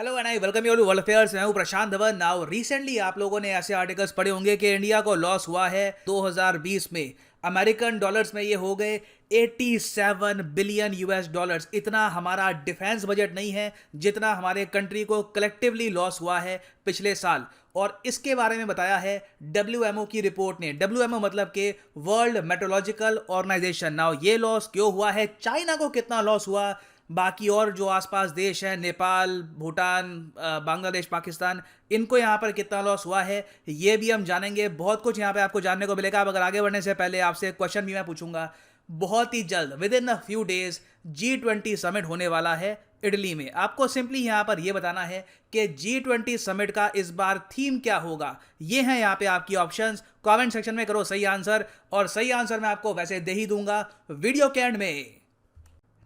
Hello and I welcome you to world affairs. मैं हूं प्रशांत Dhawan. Now recently आप लोगों ने ऐसे आर्टिकल्स पढ़े होंगे कि इंडिया को लॉस हुआ है 2020 में। अमेरिकन डॉलर्स में ये हो गए 87 बिलियन यूएस डॉलर्स। इतना हमारा डिफेंस बजट नहीं है जितना हमारे कंट्री को कलेक्टिवली लॉस हुआ है पिछले साल। और इसके बारे में बताया है डब्ल्यूएमओ की रिपोर्ट ने। डब्ल्यूएमओ मतलब कि वर्ल्ड मेट्रोलॉजिकल ऑर्गेनाइजेशन। नाउ ये लॉस क्यों हुआ है, चाइना को कितना लॉस हुआ, बाकी और जो आसपास देश हैं नेपाल, भूटान, बांग्लादेश, पाकिस्तान, इनको यहाँ पर कितना लॉस हुआ है ये भी हम जानेंगे। बहुत कुछ यहाँ पे आपको जानने को मिलेगा। अब अगर आगे बढ़ने से पहले आपसे एक क्वेश्चन भी मैं पूछूंगा। बहुत ही जल्द with in a few days G20 summit होने वाला है इटली में। आपको सिंपली यहाँ पर यह बताना है कि G20 समिट का इस बार थीम क्या होगा। ये हैं यहाँ पे आपकी ऑप्शंस। कमेंट सेक्शन में करो सही आंसर, और सही आंसर मैं आपको वैसे दे ही दूंगा वीडियो के एंड में।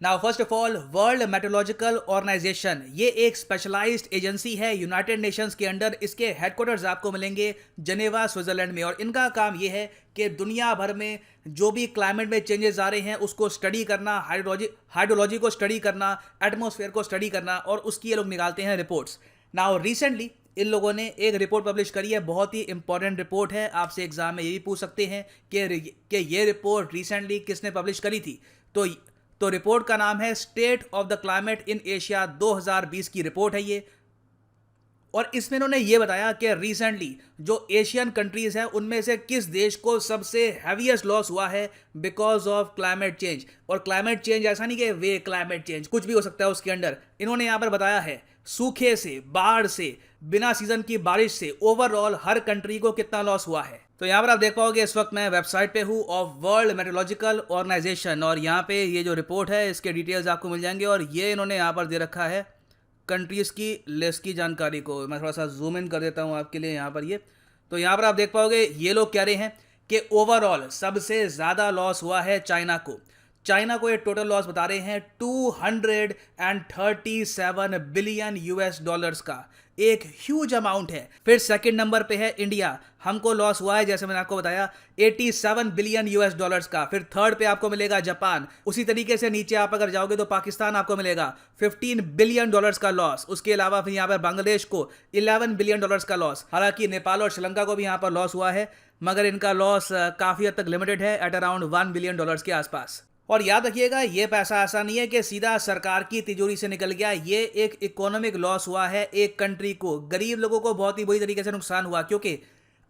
Now first of all, world meteorological organisation ये एक स्पेशलाइज्ड एजेंसी है यूनाइटेड नेशंस के अंडर। इसके हेडक्वार्टर्स आपको मिलेंगे जनेवा, स्विट्जरलैंड में। और इनका काम ये है कि दुनिया भर में जो भी क्लाइमेट में चेंजेस आ रहे हैं उसको स्टडी करना, हाइड्रोलॉजी को स्टडी करना, एटमॉस्फेयर को स्टडी करना, और उसकी ये लोग निकालते हैं रिपोर्ट्स। नाउ रिसेंटली इन लोगों ने एक रिपोर्ट पब्लिश करी है, बहुत ही इंपॉर्टेंट रिपोर्ट है। आपसे एग्जाम में ये भी पूछ सकते हैं कि ये रिपोर्ट रिसेंटली किसने पब्लिश करी थी। तो रिपोर्ट का नाम है state of the climate in Asia 2020 की रिपोर्ट है ये। और इसमें इन्होंने ये बताया कि रिसेंटली जो एशियन कंट्रीज हैं उनमें से किस देश को सबसे हैवीएस्ट लॉस हुआ है बिकॉज ऑफ क्लाइमेट चेंज। और क्लाइमेट चेंज ऐसा नहीं कि वे क्लाइमेट चेंज, कुछ भी हो सकता है उसके अंडर। इन्होंने यहां पर बताया है सूखे से, बाढ़ से, बिना सीजन की बारिश से ओवरऑल हर कंट्री को कितना लॉस हुआ है। तो यहाँ पर आप देख पाओगे इस वक्त मैं वेबसाइट पे हूँ ऑफ वर्ल्ड मेट्रोलॉजिकल ऑर्गेनाइजेशन, और यहाँ पे ये जो रिपोर्ट है इसके डिटेल्स आपको मिल जाएंगे। और ये इन्होंने यहाँ पर दे रखा है कंट्रीज़ की लिस्ट की जानकारी को। मैं थोड़ा सा जूम इन कर देता हूँ आपके लिए यहाँ पर ये। तो यहाँ पर आप देख पाओगे ये लोग कह रहे हैं कि ओवरऑल सबसे ज़्यादा लॉस हुआ है चाइना को। चाइना को ये टोटल लॉस बता रहे हैं 237 बिलियन यूएस डॉलर्स का, एक ह्यूज अमाउंट है। फिर सेकंड नंबर पे है इंडिया, हमको लॉस हुआ है जैसे मैंने आपको बताया 87 बिलियन यूएस डॉलर्स का। फिर थर्ड पे आपको मिलेगा जापान। उसी तरीके से नीचे आप अगर जाओगे तो पाकिस्तान आपको मिलेगा 15 बिलियन डॉलर्स का लॉस। उसके अलावा फिर यहाँ पर बांग्लादेश को 11 बिलियन डॉलर्स का लॉस। हालांकि नेपाल और श्रीलंका को भी यहाँ पर लॉस हुआ है, मगर इनका लॉस काफी हद तक लिमिटेड है, एट अराउंड 1 बिलियन डॉलर्स के आसपास। और याद रखिएगा ये पैसा ऐसा नहीं है कि सीधा सरकार की तिजोरी से निकल गया। ये एक इकोनॉमिक लॉस हुआ है एक कंट्री को। गरीब लोगों को बहुत ही बुरी तरीके से नुकसान हुआ, क्योंकि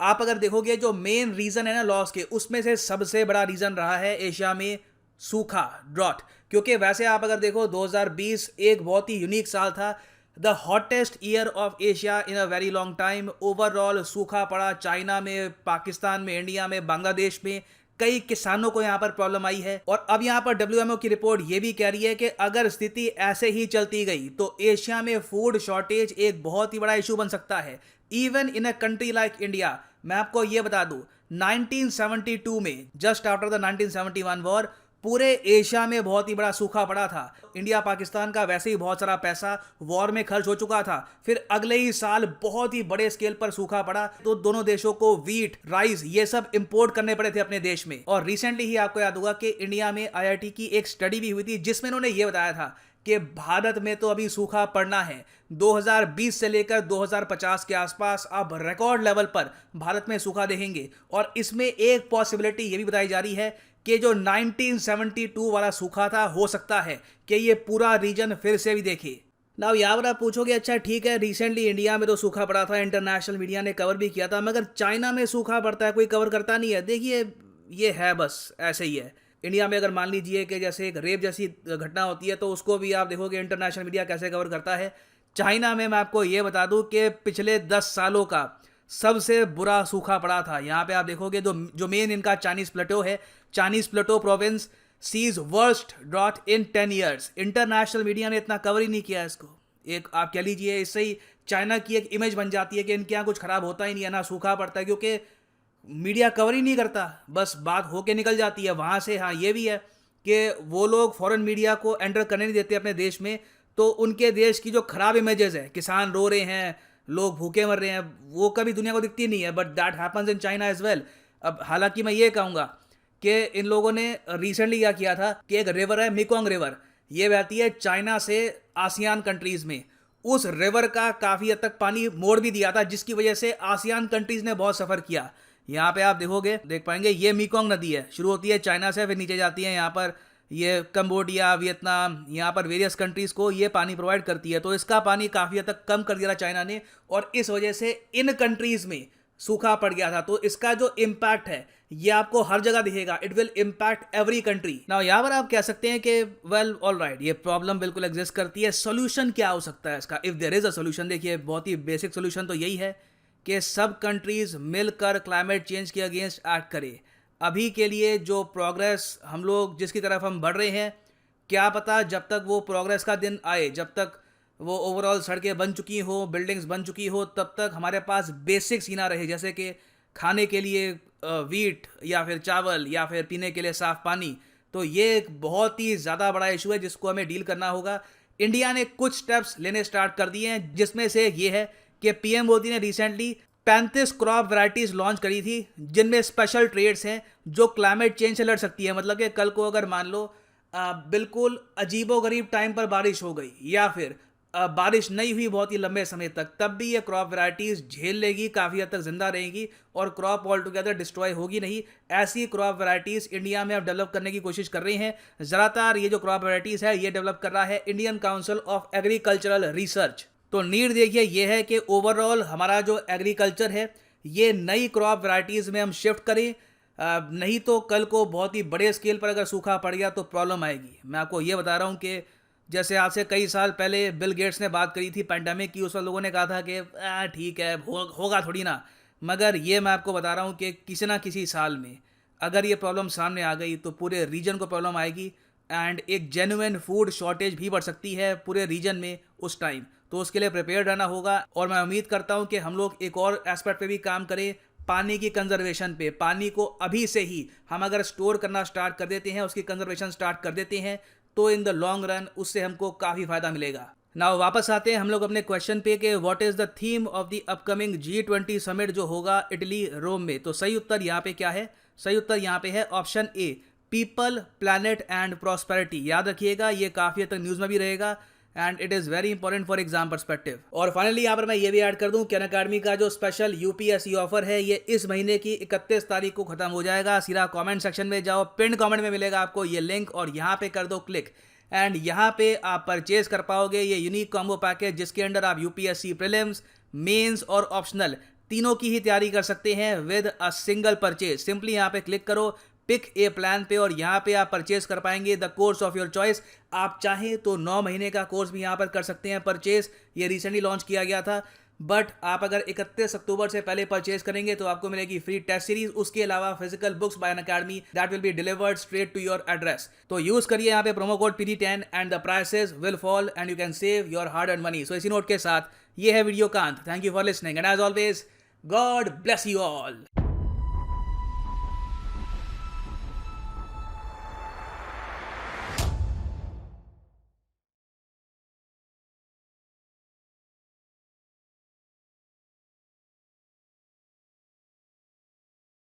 आप अगर देखोगे जो मेन रीजन है ना लॉस के, उसमें से सबसे बड़ा रीजन रहा है एशिया में सूखा, ड्रॉट। क्योंकि वैसे आप अगर देखो 2020 एक बहुत ही यूनिक साल था, the hottest year of Asia in a very long time. Overall सूखा पड़ा चाइना में, पाकिस्तान में, इंडिया में, बांग्लादेश में। कई किसानों को यहां पर प्रॉब्लम आई है। और अब यहां पर डब्ल्यूएमओ की रिपोर्ट यह भी कह रही है कि अगर स्थिति ऐसे ही चलती गई तो एशिया में फूड शॉर्टेज एक बहुत ही बड़ा इशू बन सकता है, even in a country like India. मैं आपको यह बता दूं 1972 में, जस्ट आफ्टर द 1971 वॉर, पूरे एशिया में बहुत ही बड़ा सूखा पड़ा था। इंडिया पाकिस्तान का वैसे ही बहुत सारा पैसा वॉर में खर्च हो चुका था। फिर अगले ही साल बहुत ही बड़े स्केल पर सूखा पड़ा, तो दोनों देशों को व्हीट, राइस ये सब इंपोर्ट करने पड़े थे अपने देश में। और रिसेंटली ही आपको याद होगा कि इंडिया में आईआईटी की एक स्टडी भी हुई थी जिसमें उन्होंने ये बताया था कि भारत में तो अभी सूखा पड़ना है। 2020 से लेकर 2050 के आसपास अब रिकॉर्ड लेवल पर भारत में सूखा देखेंगे। और इसमें एक पॉसिबिलिटी ये भी बताई जा रही है कि जो 1972 वाला सूखा था, हो सकता है कि ये पूरा रीजन फिर से भी देखे। ना यहाँ पर आप पूछोगे अच्छा ठीक है, रिसेंटली इंडिया में तो सूखा पड़ा था, इंटरनेशनल मीडिया ने कवर भी किया था, मगर चाइना में सूखा पड़ता है कोई कवर करता नहीं है। देखिए ये है बस ऐसे ही है। इंडिया में अगर मान लीजिए कि जैसे एक रेप जैसी घटना होती है तो उसको भी आप देखोगे इंटरनेशनल मीडिया कैसे कवर करता है। चाइना में मैं आपको ये बता दूं कि पिछले 10 सालों का सबसे बुरा सूखा पड़ा था। यहाँ पे आप देखोगे जो मेन इनका चाइनीज प्लेटो है, चाइनीज प्लेटो प्रोविंस सीज वर्स्ट ड्रॉट इन 10 ईयर्स। इंटरनेशनल मीडिया ने इतना कवर ही नहीं किया इसको। एक आप कह लीजिए इससे ही चाइना की एक इमेज बन जाती है कि इनके यहाँ कुछ खराब होता ही नहीं है, ना सूखा पड़ता है, क्योंकि मीडिया कवर ही नहीं करता, बस बात होके निकल जाती है वहाँ से। हाँ ये भी है कि वो लोग फॉरेन मीडिया को एंटर करने नहीं देते अपने देश में, तो उनके देश की जो खराब इमेजेस है, किसान रो रहे हैं, लोग भूखे मर रहे हैं, वो कभी दुनिया को दिखती नहीं है। But that happens in China as well. अब हालांकि मैं ये कहूँगा कि इन लोगों ने रिसेंटली क्या किया था कि एक रिवर है मेकोंग रिवर, ये बहती है चाइना से आसियान कंट्रीज़ में। उस रिवर का काफ़ी हद तक पानी मोड़ भी दिया था, जिसकी वजह से आसियान कंट्रीज़ ने बहुत सफ़र किया। यहाँ पे आप देख पाएंगे ये मीकोंग नदी है, शुरू होती है चाइना से, फिर नीचे जाती है यहाँ पर ये कंबोडिया, वियतनाम, यहाँ पर वेरियस कंट्रीज़ को ये पानी प्रोवाइड करती है। तो इसका पानी काफ़ी हद तक कम कर दिया था चाइना ने, और इस वजह से इन कंट्रीज़ में सूखा पड़ गया था। तो इसका जो इम्पैक्ट है ये आपको हर जगह दिखेगा, it will impact every country. Now यहाँ पर आप कह सकते हैं कि वेल ऑल राइट, ये प्रॉब्लम बिल्कुल एग्जिस्ट करती है, सोल्यूशन क्या हो सकता है इसका? If there is a solution, देखिए बहुत ही बेसिक सोल्यूशन तो यही है कि सब कंट्रीज मिलकर क्लाइमेट चेंज के अगेंस्ट एक्ट करें। अभी के लिए जो प्रोग्रेस हम लोग जिसकी तरफ हम बढ़ रहे हैं, क्या पता जब तक वो प्रोग्रेस का दिन आए, जब तक वो ओवरऑल सड़कें बन चुकी हो, बिल्डिंग्स बन चुकी हो, तब तक हमारे पास बेसिक्स ही ना रहे, जैसे कि खाने के लिए वीट या फिर चावल या फिर पीने के लिए साफ पानी। तो ये एक बहुत ही ज़्यादा बड़ा इशू है जिसको हमें डील करना होगा। इंडिया ने कुछ स्टेप्स लेने स्टार्ट कर दिए हैं, जिसमें से ये है कि पीएम मोदी ने रिसेंटली 35 क्रॉप वैरायटीज़ लॉन्च करी थी, जिनमें स्पेशल ट्रेड्स हैं जो क्लाइमेट चेंज से लड़ सकती है। मतलब कि कल को अगर मान लो बिल्कुल अजीबोगरीब टाइम पर बारिश हो गई, या फिर बारिश नहीं हुई बहुत ही लंबे समय तक, तब भी ये क्रॉप वैरायटीज़ झेल लेगी, काफ़ी हद तक जिंदा रहेंगी और क्रॉप ऑल टुगेदर डिस्ट्रॉय होगी नहीं। ऐसी क्रॉप वैरायटीज़ इंडिया में अब डेवलप करने की कोशिश कर रहे हैं। ज़्यादातर ये जो क्रॉप वैरायटीज़ है ये डेवलप कर रहा है Indian council of agricultural research. तो नीड देखिए ये है कि ओवरऑल हमारा जो एग्रीकल्चर है ये नई क्रॉप वैरायटीज़ में हम शिफ्ट करें, नहीं तो कल को बहुत ही बड़े स्केल पर अगर सूखा पड़ गया तो प्रॉब्लम आएगी। मैं आपको ये बता रहा हूँ कि जैसे आज से कई साल पहले बिल गेट्स ने बात करी थी पैंडेमिक की, उस वक्त लोगों ने कहा था कि ठीक है होगा थोड़ी ना, मगर ये मैं आपको बता रहा हूँ कि किसी ना किसी साल में अगर ये प्रॉब्लम सामने आ गई तो पूरे रीजन को प्रॉब्लम आएगी, एंड एक जेन्युइन फूड शॉर्टेज भी बढ़ सकती है पूरे रीजन में उस टाइम। तो उसके लिए प्रिपेयर रहना होगा, और मैं उम्मीद करता हूँ कि हम लोग एक और एस्पेक्ट पे भी काम करें, पानी की कंजर्वेशन पे। पानी को अभी से ही हम अगर स्टोर करना स्टार्ट कर देते हैं, उसकी कंजर्वेशन स्टार्ट कर देते हैं, तो इन द लॉन्ग रन उससे हमको काफ़ी फायदा मिलेगा। नाउ वापस आते हैं हम लोग अपने क्वेश्चन पे कि what is the theme of the upcoming G20 summit जो होगा इटली रोम में। तो सही उत्तर यहाँ पे क्या है? सही उत्तर यहाँ पे है option A, people, planet and prosperity. याद रखिएगा, ये काफ़ी हद तक न्यूज़ में भी रहेगा and it is very important for exam perspective. और फाइनली यहाँ पर मैं ये भी ऐड कर दूं कि अनअकैडमी का जो स्पेशल यूपीएससी ऑफर है ये इस महीने की 31 तारीख को खत्म हो जाएगा। सीधा कमेंट सेक्शन में जाओ, पिन कमेंट में मिलेगा आपको ये लिंक, और यहाँ पे कर दो क्लिक, एंड यहाँ पे आप परचेज कर पाओगे ये यूनिक कॉम्बो पैकेज, जिसके अंडर आप यूपीएससी प्रीलिम्स, मेंस और ऑप्शनल तीनों की ही तैयारी कर सकते हैं with a single purchase. Simply यहाँ पे क्लिक करो पिक ए प्लान पे, और यहाँ पे आप परचेज कर पाएंगे the course of your choice. आप चाहें तो 9 महीने का कोर्स भी यहाँ पर कर सकते हैं परचेज, ये रिसेंटली लॉन्च किया गया था, बट आप अगर 31 अक्टूबर से पहले परचेज करेंगे तो आपको मिलेगी फ्री टेस्ट सीरीज, उसके अलावा physical books by Unacademy that will be delivered straight to your address. तो यूज करिए यहाँ पे promo code PD10 and the prices will fall and you can save your hard earned money. So इसी नोट के साथ ये है वीडियो का अंत। Thank you for listening and as always God bless you all.